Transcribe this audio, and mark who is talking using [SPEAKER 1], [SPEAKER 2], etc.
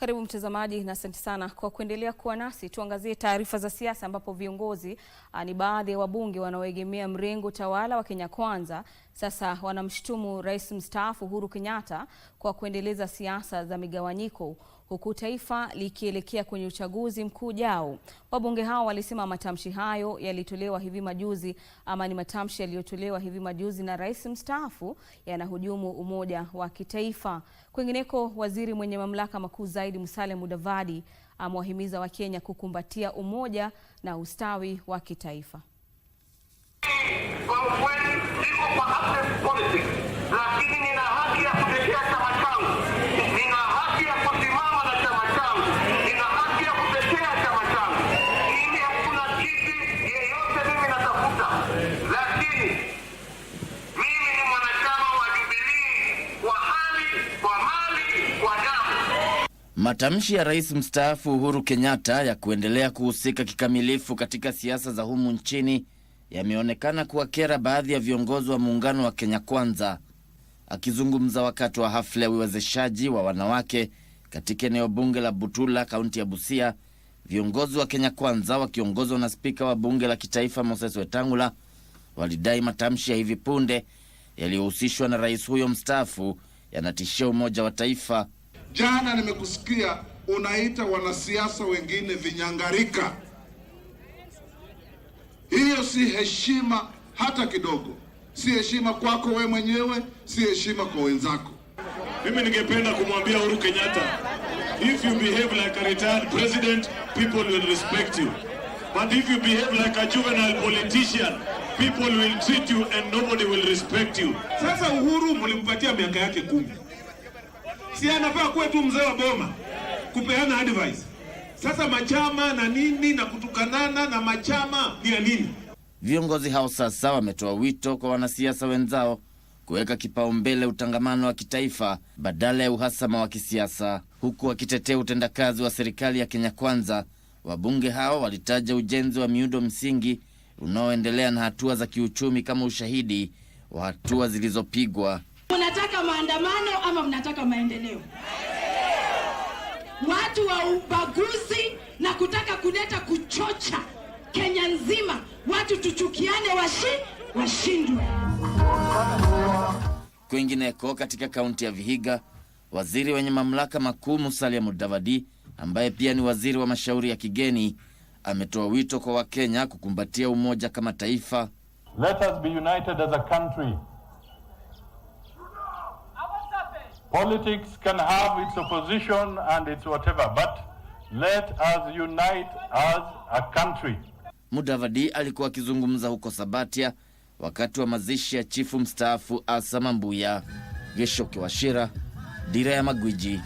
[SPEAKER 1] Karibu mtazamaji na asante sana kwa kuendelea kuwa nasi. Tuangazie taarifa za siasa ambapo viongozi ni baadhi ya wabunge wanaoegemea mrengo tawala wa Kenya Kwanza sasa wanamshutumu Rais mstaafu Uhuru Kenyatta kwa kuendeleza siasa za migawanyiko huku taifa likielekea kwenye uchaguzi mkuu ujao. Wabunge hao walisema matamshi hayo yalitolewa hivi majuzi ni matamshi yaliyotolewa hivi majuzi na Rais mstaafu yanahujumu umoja wa kitaifa. Kwingineko, waziri mwenye mamlaka makuu zaidi Musalia Mudavadi amewahimiza Wakenya kukumbatia umoja na ustawi wa kitaifa.
[SPEAKER 2] Matamshi ya Rais mstaafu Uhuru Kenyatta ya kuendelea kuhusika kikamilifu katika siasa za humu nchini yameonekana kuwakera baadhi ya viongozi wa muungano wa Kenya Kwanza. Akizungumza wakati wa hafla ya uwezeshaji wa wanawake katika eneo bunge la Butula, kaunti ya Busia, viongozi wa Kenya Kwanza wakiongozwa na spika wa bunge la kitaifa Moses Wetangula walidai matamshi ya hivi punde yaliyohusishwa na rais huyo mstaafu yanatishia umoja wa taifa.
[SPEAKER 3] Jana nimekusikia unaita wanasiasa wengine vinyangarika. Hiyo si heshima hata kidogo. Si heshima kwako we mwenyewe, si heshima kwa wenzako.
[SPEAKER 4] Mimi ningependa kumwambia Uhuru Kenyatta, if you behave like a retired president, people will respect you. But if you behave like a juvenile politician, people will treat you and nobody will respect you.
[SPEAKER 3] Sasa Uhuru mlimpatia miaka yake 10. Si anafaa kuwa tu mzee wa boma kupeana advice. Sasa machama na nini na kutukanana na machama ni ya nini?
[SPEAKER 2] Viongozi hao sasa wametoa wito kwa wanasiasa wenzao kuweka kipaumbele utangamano wa kitaifa badala ya uhasama wa kisiasa. Huku wakitetea utendakazi wa serikali ya Kenya Kwanza, wabunge hao walitaja ujenzi wa miundo msingi unaoendelea na hatua za kiuchumi kama ushahidi wa hatua zilizopigwa.
[SPEAKER 5] Mnataka maandamano ama mnataka maendeleo? Watu wa ubaguzi na kutaka kuleta kuchocha Kenya nzima, watu tuchukiane washindwe.
[SPEAKER 2] Kwingineko, katika kaunti ya Vihiga, waziri wenye mamlaka makuu Musalia Mudavadi ambaye pia ni waziri wa mashauri ya kigeni ametoa wito kwa Wakenya kukumbatia umoja kama taifa.
[SPEAKER 6] Let us be united as a country. Politics can have its opposition and its whatever, but let us unite as a country.
[SPEAKER 2] Mudavadi alikuwa akizungumza huko Sabatia wakati wa mazishi ya chifu mstaafu Asa Mambuya. Geshoki Washira, Dira ya Magwiji.